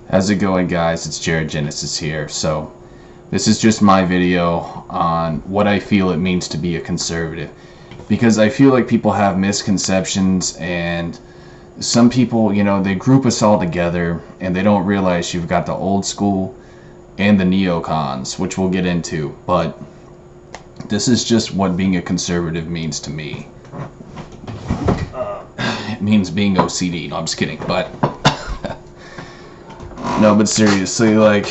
How's it going, guys? It's Jared Genesis here. So this is just my video on what I feel it means to be a conservative, because I feel like people have misconceptions, and some people, they group us all together and they don't realize you've got the old school and the neocons, which we'll get into. But this is just what being a conservative means to me. It means being OCD. No, I'm just kidding. But no, but seriously, like,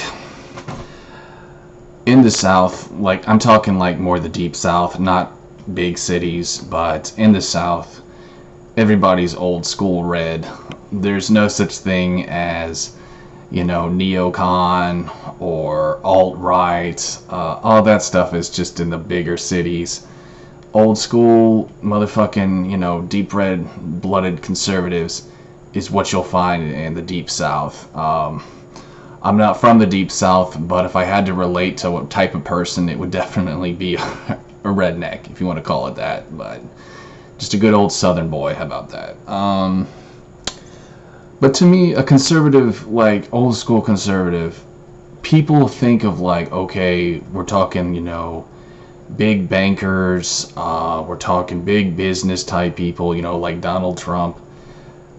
in the South, like, I'm talking like more the deep South, not big cities, but in the South, everybody's old school red. There's no such thing as, neocon or alt-right. All that stuff is just in the bigger cities. Old school motherfucking, deep red blooded conservatives is what you'll find in the deep South. I'm not from the deep South, but if I had to relate to what type of person, it would definitely be a redneck, if you want to call it that. But just a good old Southern boy. How about that? But to me, a conservative, like old school conservative, people think of like, okay, we're talking, big bankers, we're talking big business type people, like Donald Trump.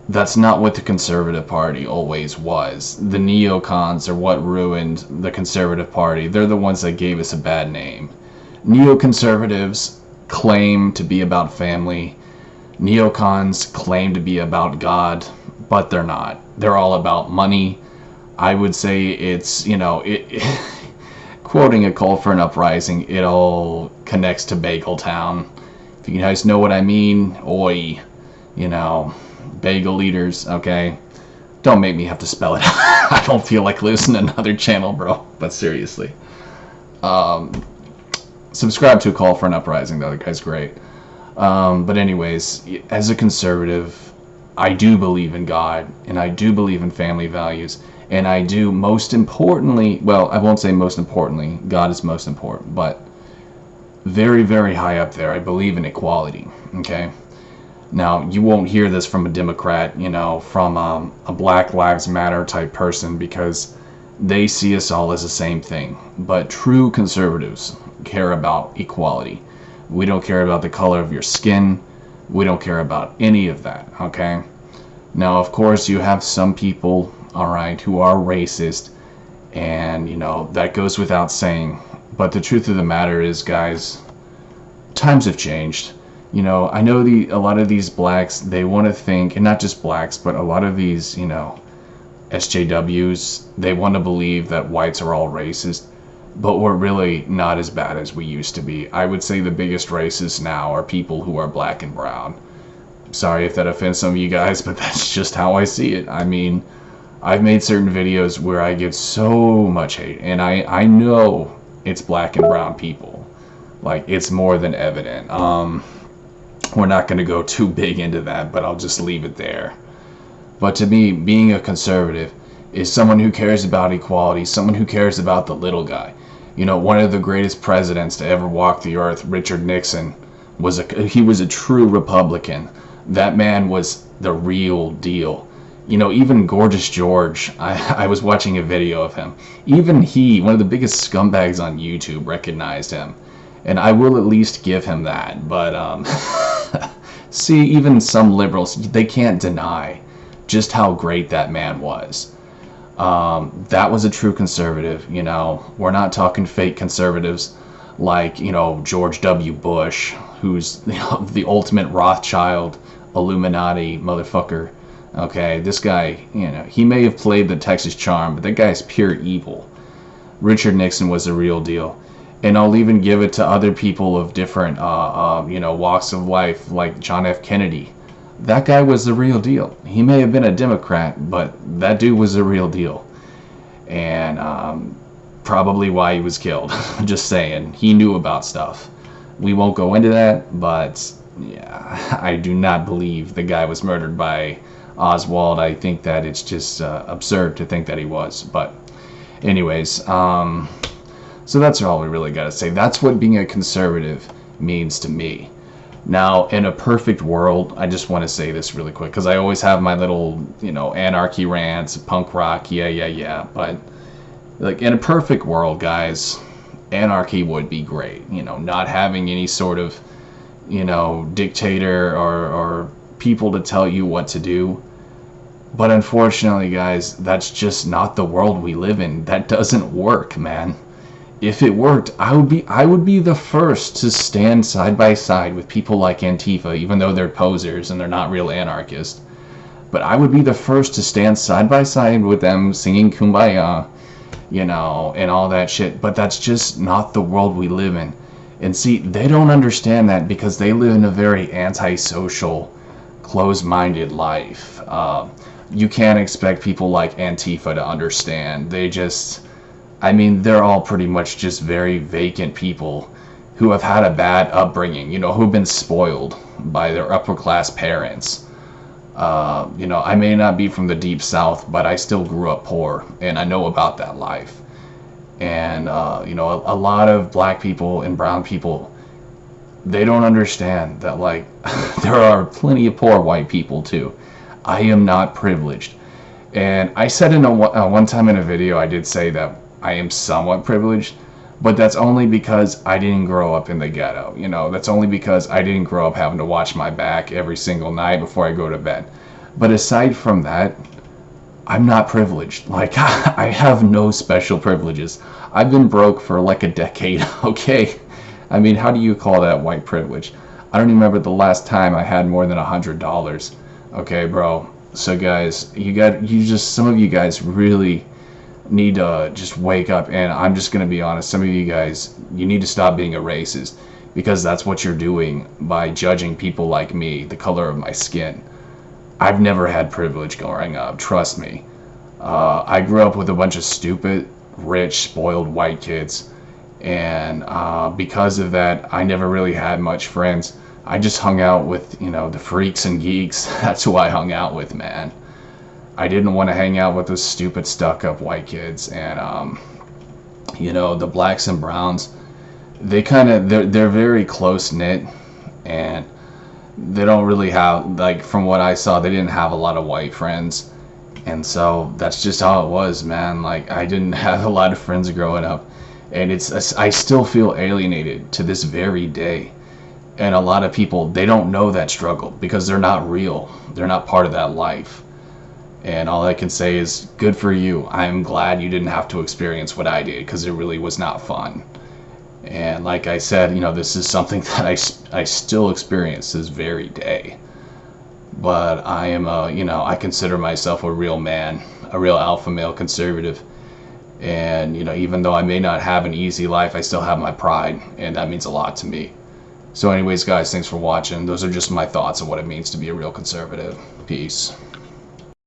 That's not what the Conservative Party always was. The neocons are what ruined the Conservative Party. They're the ones that gave us a bad name. Neoconservatives claim to be about family. Neocons claim to be about God, but they're not. They're all about money. I would say it's, quoting A Call for an Uprising, it all connects to Bagel Town. If you guys know what I mean, oi, bagel eaters, okay? Don't make me have to spell it. I don't feel like losing another channel, bro. But seriously. Subscribe to A Call for an Uprising, though. The guy's great. But anyways, as a conservative, I do believe in God, and I do believe in family values, and I do, most importantly, well, I won't say most importantly, God is most important, but very, very high up there, I believe in equality, okay? Now, you won't hear this from a Democrat, from a Black Lives Matter type person, because they see us all as the same thing. But true conservatives care about equality. We don't care about the color of your skin. We don't care about any of that, okay? Now, of course, you have some people, alright, who are racist, and, that goes without saying. But the truth of the matter is, guys, times have changed. I know a lot of these blacks, they want to think, and not just blacks, but a lot of these, SJWs, they want to believe that whites are all racist, but we're really not as bad as we used to be. I would say the biggest racists now are people who are black and brown. Sorry if that offends some of you guys, but that's just how I see it. I mean, I've made certain videos where I get so much hate, and I know it's black and brown people. Like, it's more than evident. We're not going to go too big into that, but I'll just leave it there. But to me, being a conservative is someone who cares about equality, someone who cares about the little guy. One of the greatest presidents to ever walk the earth, Richard Nixon, he was a true Republican. That man was the real deal. Even Gorgeous George, I was watching a video of him. Even he, one of the biggest scumbags on YouTube, recognized him. And I will at least give him that. But, see, even some liberals, they can't deny just how great that man was. That was a true conservative, We're not talking fake conservatives like, George W. Bush, who's, the ultimate Rothschild, Illuminati motherfucker. Okay, this guy, he may have played the Texas Charm, but that guy's pure evil. Richard Nixon was the real deal. And I'll even give it to other people of different, walks of life, like John F. Kennedy. That guy was the real deal. He may have been a Democrat, but that dude was the real deal. And probably why he was killed. Just saying. He knew about stuff. We won't go into that, but yeah, I do not believe the guy was murdered by Oswald. I think that it's just absurd to think that he was. But anyways, so that's all we really got to say. That's what being a conservative means to me. Now, in a perfect world, I just want to say this really quick because I always have my little, anarchy rants, punk rock, yeah. But, like, in a perfect world, guys, anarchy would be great. Not having any sort of, dictator or people to tell you what to do. But unfortunately, guys, that's just not the world we live in. That doesn't work, man. If it worked, I would be the first to stand side by side with people like Antifa, even though they're posers and they're not real anarchists. But I would be the first to stand side by side with them singing Kumbaya, and all that shit. But that's just not the world we live in. And see, they don't understand that because they live in a very antisocial, closed-minded life. You can't expect people like Antifa to understand. They're all pretty much just very vacant people who have had a bad upbringing, who've been spoiled by their upper class parents. I may not be from the deep south, but I still grew up poor, and I know about that life. And, a lot of black people and brown people, they don't understand that, like, there are plenty of poor white people, too. I am not privileged. And I said one time in a video, I did say that I am somewhat privileged, but that's only because I didn't grow up in the ghetto. That's only because I didn't grow up having to watch my back every single night before I go to bed. But aside from that, I'm not privileged. Like, I have no special privileges. I've been broke for like a decade, okay? How do you call that white privilege? I don't even remember the last time I had more than $100. Okay, bro. So guys, some of you guys really need to just wake up, and I'm just going to be honest, some of you guys, you need to stop being a racist, because that's what you're doing by judging people like me, the color of my skin. I've never had privilege growing up, trust me. I grew up with a bunch of stupid, rich, spoiled white kids, and because of that, I never really had much friends. I just hung out with, the freaks and geeks. That's who I hung out with, man. I didn't want to hang out with those stupid, stuck-up white kids. And, the blacks and browns, they're very close-knit, and they don't really have, like, from what I saw, they didn't have a lot of white friends. And so that's just how it was, man. Like, I didn't have a lot of friends growing up. And I still feel alienated to this very day. And a lot of people, they don't know that struggle because they're not real. They're not part of that life. And all I can say is, good for you. I'm glad you didn't have to experience what I did, because it really was not fun. And like I said, this is something that I still experience this very day. But I am I consider myself a real man, a real alpha male conservative. And, even though I may not have an easy life, I still have my pride, and that means a lot to me. So anyways, guys, thanks for watching. Those are just my thoughts on what it means to be a real conservative. Peace.